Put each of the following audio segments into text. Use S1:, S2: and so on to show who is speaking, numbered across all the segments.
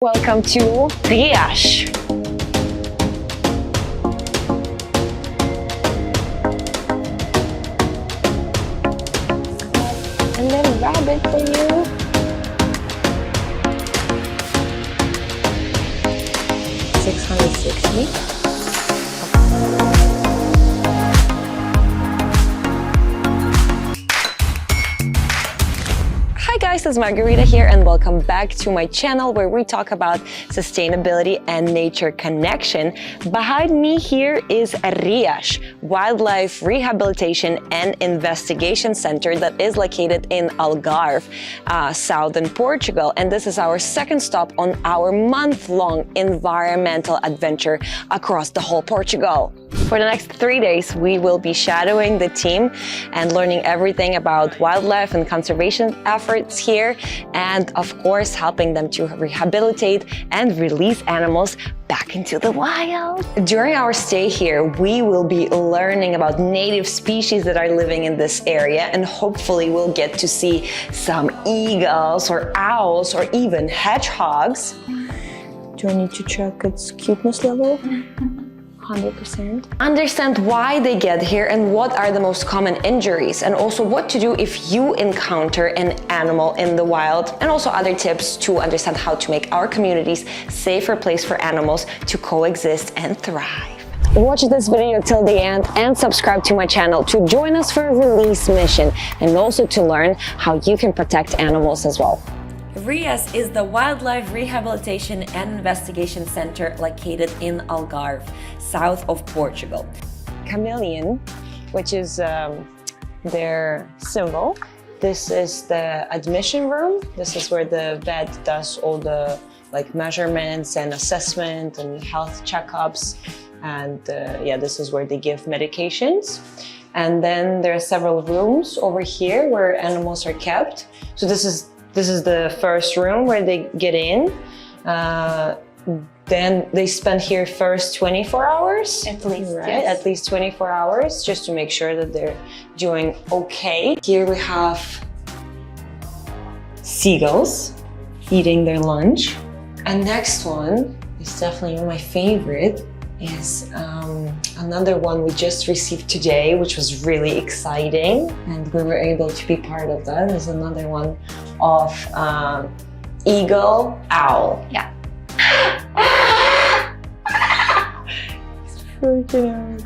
S1: Welcome to Rias. A little rabbit for you. $660. Hi guys, it's Margarita here and welcome back to my channel where we talk about sustainability and nature connection. Behind me here is Rias, Wildlife Rehabilitation and Investigation Center that is located in Algarve, southern Portugal. And this is our second stop on our month-long environmental adventure across the whole Portugal. For the next 3 days, we will be shadowing the team and learning everything about wildlife and conservation efforts here, and of course helping them to rehabilitate and release animals back into the wild. During our stay here, we will be learning about native species that are living in this area, and hopefully we'll get to see some eagles or owls or even hedgehogs. Do I need to check its cuteness level? 100%. Understand why they get here and what are the most common injuries, and also what to do if you encounter an animal in the wild, and also other tips to understand how to make our communities a safer place for animals to coexist and thrive. Watch this video till the end and subscribe to my channel to join us for a release mission, and also to learn how you can protect animals as well. Rias is the Wildlife Rehabilitation and Investigation Center located in Algarve, south of Portugal. Chameleon, which is their symbol. This is the admission room. This is where the vet does all the measurements and assessment and health checkups. And yeah, this is where they give medications. And then there are several rooms over here where animals are kept. So this is the first room where they get in. Then they spend here first 24 hours.
S2: At least,
S1: right?
S2: Yes.
S1: At least 24 hours, just to make sure that they're doing okay. Here we have seagulls eating their lunch. And next one is definitely my favorite, is another one we just received today, which was really exciting, and we were able to be part of that. There's another one of eagle owl.
S2: Yeah.
S1: It's freaking out.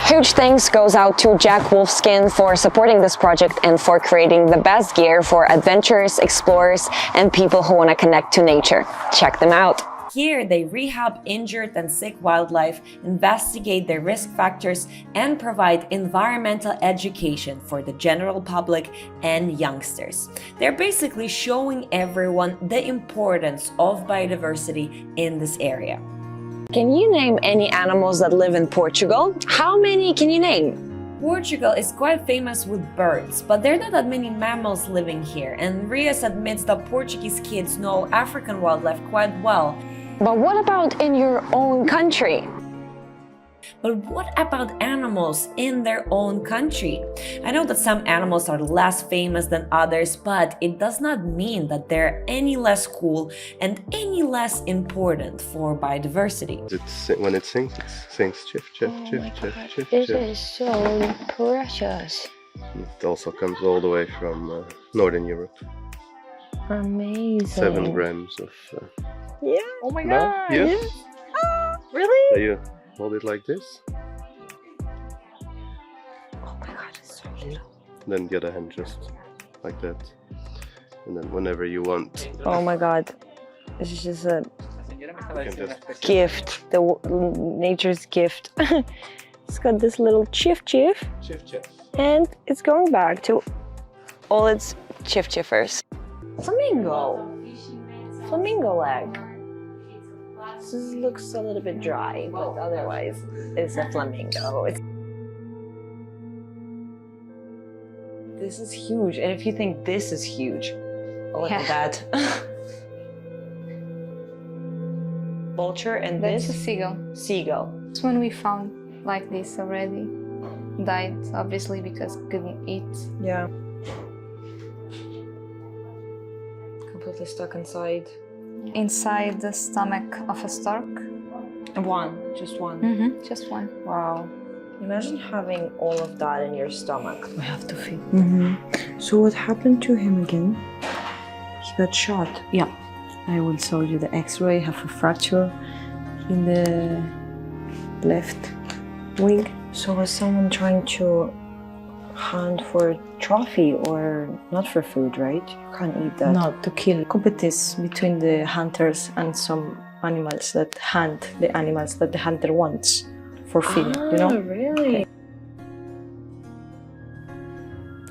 S1: Huge thanks goes out to Jack Wolfskin for supporting this project and for creating the best gear for adventurers, explorers, and people who want to connect to nature. Check them out. Here, they rehab injured and sick wildlife, investigate their risk factors, and provide environmental education for the general public and youngsters. They're basically showing everyone the importance of biodiversity in this area. Can you name any animals that live in Portugal? How many can you name? Portugal is quite famous with birds, but there are not that many mammals living here, and Rias admits that Portuguese kids know African wildlife quite well. But what about in your own country? But what about animals in their own country? I know that some animals are less famous than others, but it does not mean that they're any less cool and any less important for biodiversity.
S3: When it sings chiff, chiff, chiff, chiff, chiff,
S1: This
S3: chiff.
S1: is so precious.
S3: It also comes all the way from Northern Europe.
S1: Amazing.
S3: 7 grams of...
S1: Yeah. Oh my
S3: No?
S1: god.
S3: Yes.
S1: Really?
S3: So you hold it like this,
S1: Oh my god, it's so little.
S3: then the other hand just like that. And then whenever you want,
S1: Oh my god. This is just a
S3: you can just...
S1: gift. Nature's gift. It's got this little chiff,
S3: Chiff, chiff.
S1: and it's going back to all its chiffers. Flamingo leg. This looks a little bit dry, but otherwise it's a flamingo. This is huge, and if you think this is huge, look at that. Vulture, and
S2: That's
S1: this
S2: a seagull.
S1: seagull.
S2: This one we found like this already. Died, obviously, because couldn't eat.
S1: Yeah. completely stuck inside.
S2: Inside the stomach of a stork.
S1: Just one.
S2: Just one.
S1: Wow. Imagine having all of that in your stomach.
S4: We have to feed.
S1: So what happened to him again? He got shot.
S4: Yeah, I will show you the X-ray. Have a fracture in the left wing.
S1: So was someone trying to hunt for a trophy or not for food, right? You can't eat that.
S4: Not to kill. Competition between the hunters and some animals that hunt the animals that the hunter wants for feeding. You know?
S1: Really? Okay.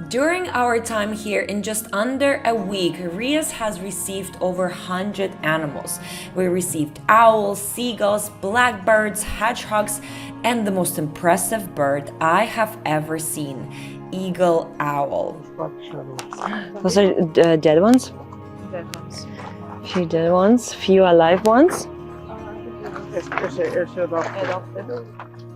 S1: During our time here, in just under a week, Rias has received over 100 animals. We received owls, seagulls, blackbirds, hedgehogs, and the most impressive bird I have ever seen, eagle owl. Those are dead ones?
S2: Dead ones.
S1: Few dead ones, few alive ones.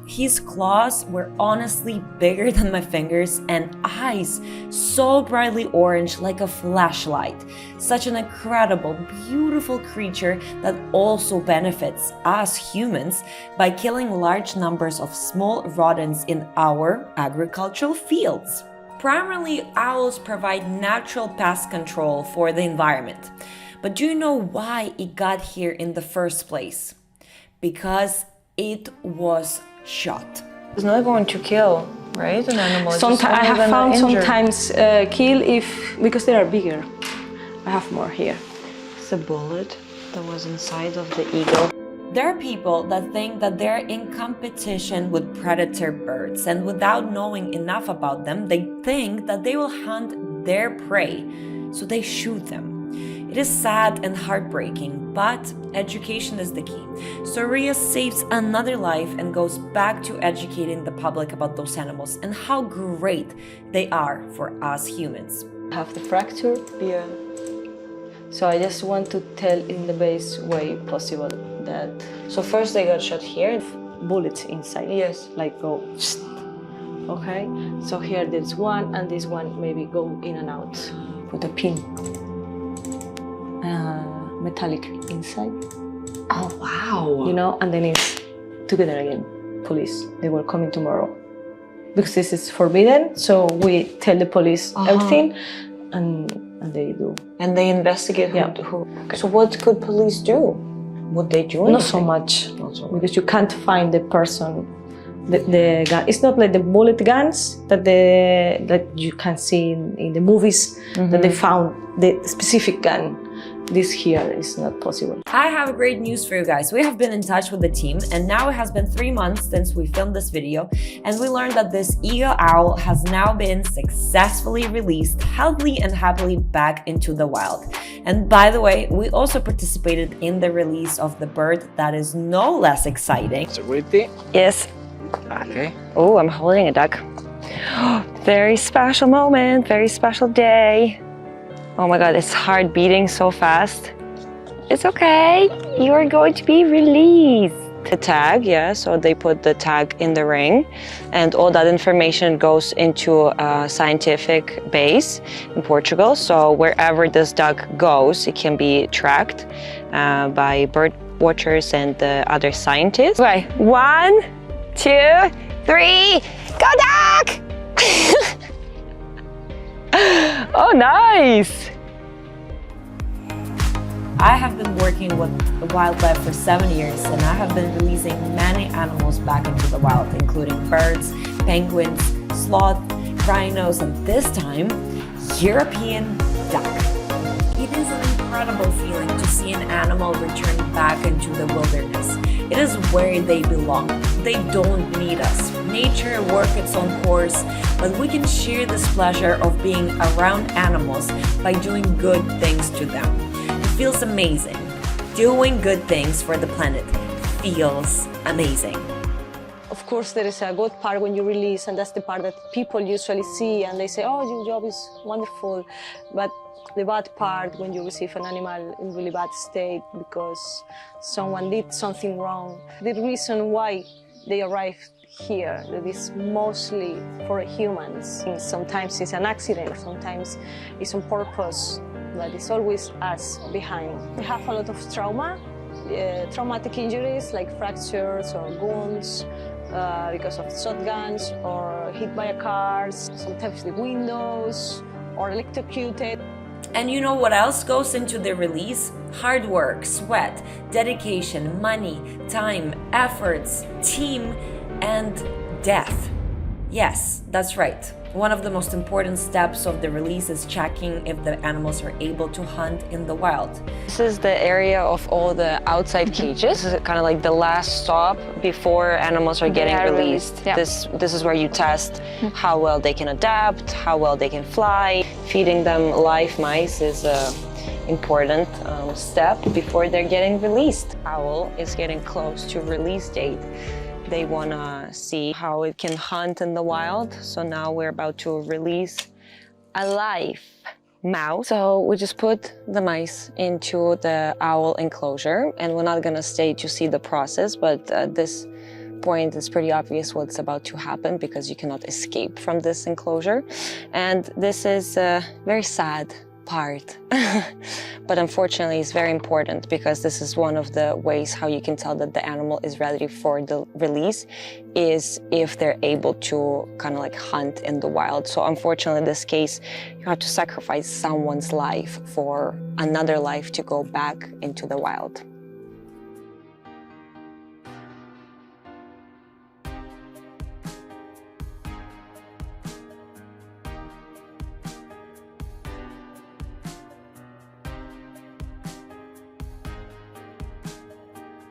S1: His claws were honestly bigger than my fingers and eyes so brightly orange like a flashlight. Such an incredible, beautiful creature that also benefits us humans by killing large numbers of small rodents in our agricultural fields. Primarily, owls provide natural pest control for the environment. But do you know why it got here in the first place? Because it was shot. It's not going to kill, right? An animal.
S4: Sometimes I have found sometimes kill because they are bigger. I have more here.
S1: It's a bullet that was inside of the eagle. There are people that think that they're in competition with predator birds, and without knowing enough about them, they think that they will hunt their prey, so they shoot them. It is sad and heartbreaking, but education is the key. So Rias saves another life and goes back to educating the public about those animals and how great they are for us humans.
S4: I have the fracture.
S1: Yeah.
S4: So I just want to tell in the best way possible that.
S1: So first they got shot here.
S4: Bullets inside.
S1: Yes.
S4: Like go. Okay. So here there's one, and this one maybe go in and out. Put a pin. Metallic inside.
S1: Oh wow!
S4: You know, and then it's together again. Police, they will come in tomorrow because this is forbidden. So we tell the police everything, and they do.
S1: And they investigate who. Okay. So what could police do? Would they do anything?
S4: Not so much, because you can't find the person. The gun. It's not like the bullet guns that you can see in the movies that they found the specific gun. This here is not possible.
S1: I have great news for you guys. We have been in touch with the team, and now it has been 3 months since we filmed this video, and we learned that this eagle owl has now been successfully released healthily and happily back into the wild. And by the way, we also participated in the release of the bird that is no less exciting.
S5: Security?
S1: Yes.
S5: Okay.
S1: Oh, I'm holding a duck. Very special moment, very special day. Oh my God, it's heart beating so fast. It's okay, you are going to be released. The tag, yeah, so they put the tag in the ring, and all that information goes into a scientific base in Portugal. So wherever this duck goes, it can be tracked by bird watchers and other scientists. Okay, 1, 2, 3, go duck! Oh, nice! I have been working with wildlife for 7 years, and I have been releasing many animals back into the wild, including birds, penguins, sloth, rhinos, and this time, European duck. It is an incredible feeling to see an animal return back into the wilderness. It is where they belong. They don't need us. Nature works its own course, but we can share this pleasure of being around animals by doing good things to them. It feels amazing. Doing good things for the planet feels amazing.
S4: Of course, there is a good part when you release, and that's the part that people usually see, and they say, oh, your job is wonderful. But the bad part when you receive an animal in really bad state because someone did something wrong. The reason why they arrive here, that is mostly for humans. Sometimes it's an accident, sometimes it's on purpose. but it's always us behind. We have a lot of traumatic injuries like fractures or wounds because of shotguns or hit by cars, sometimes the windows or electrocuted.
S1: And you know what else goes into the release? Hard work, sweat, dedication, money, time, efforts, team, and death. Yes, that's right. One of the most important steps of the release is checking if the animals are able to hunt in the wild. This is the area of all the outside cages. This is kind of like the last stop before animals are getting released.
S2: Yeah.
S1: This is where you test how well they can adapt, how well they can fly. Feeding them live mice is an important step before they're getting released. Owl is getting close to release date. They want to see how it can hunt in the wild. So now we're about to release a live mouse. So we just put the mice into the owl enclosure, and we're not going to stay to see the process, but at this point it's pretty obvious what's about to happen because you cannot escape from this enclosure. And this is a very sad part, but unfortunately it's very important because this is one of the ways how you can tell that the animal is ready for the release is if they're able to kind of like hunt in the wild. So unfortunately in this case you have to sacrifice someone's life for another life to go back into the wild.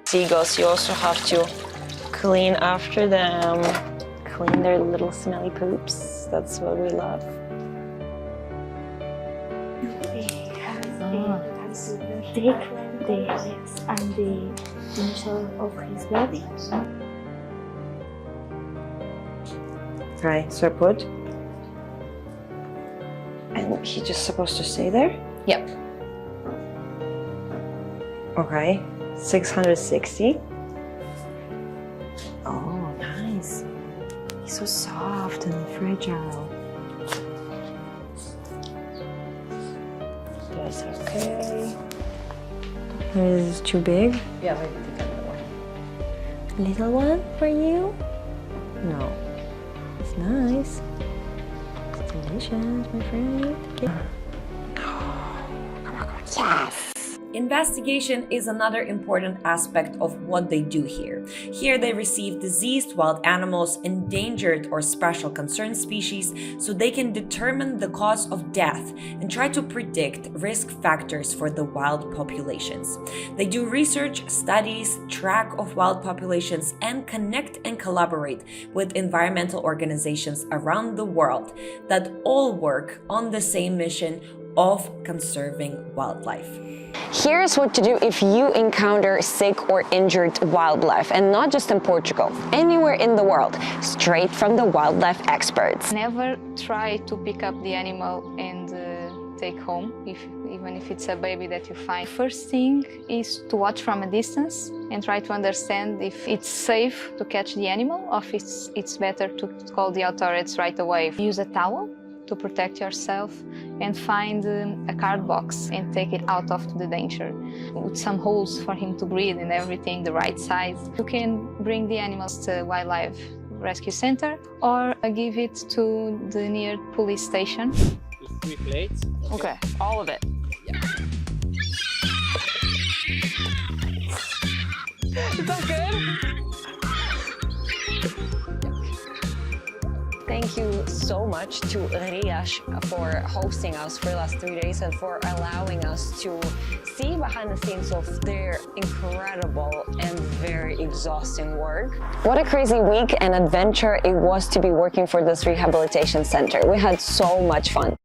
S1: Seagulls, you also have to clean after them, clean their little smelly poops. That's what we love.
S5: Take the legs and the inside of his body.
S1: Right, so I put. And he's just supposed to stay there?
S2: Yep.
S1: Okay. 660. Oh, nice. He's so soft and fragile. That's okay. Is this too big?
S2: Yeah, maybe take another one.
S1: Little one for you? No. It's nice. It's delicious, my friend. Yes! Investigation is another important aspect of what they do here. Here they receive diseased wild animals, endangered or special concern species, so they can determine the cause of death and try to predict risk factors for the wild populations. They do research, studies, track of wild populations, and connect and collaborate with environmental organizations around the world that all work on the same mission of conserving wildlife. Here's what to do if you encounter sick or injured wildlife, and not just in Portugal, anywhere in the world, straight from the wildlife experts.
S2: Never try to pick up the animal and take home, even if it's a baby that you find. First thing is to watch from a distance and try to understand if it's safe to catch the animal or if it's better to call the authorities right away. Use a towel to protect yourself and find a card box and take it out of the danger with some holes for him to breathe and everything the right size. You can bring the animals to Wildlife Rescue Center or give it to the near police station.
S6: 3 plates.
S2: Okay, all of it. Is that good?
S1: Thank you so much to Rias for hosting us for the last 3 days and for allowing us to see behind the scenes of their incredible and very exhausting work. What a crazy week and adventure it was to be working for this rehabilitation center. We had so much fun.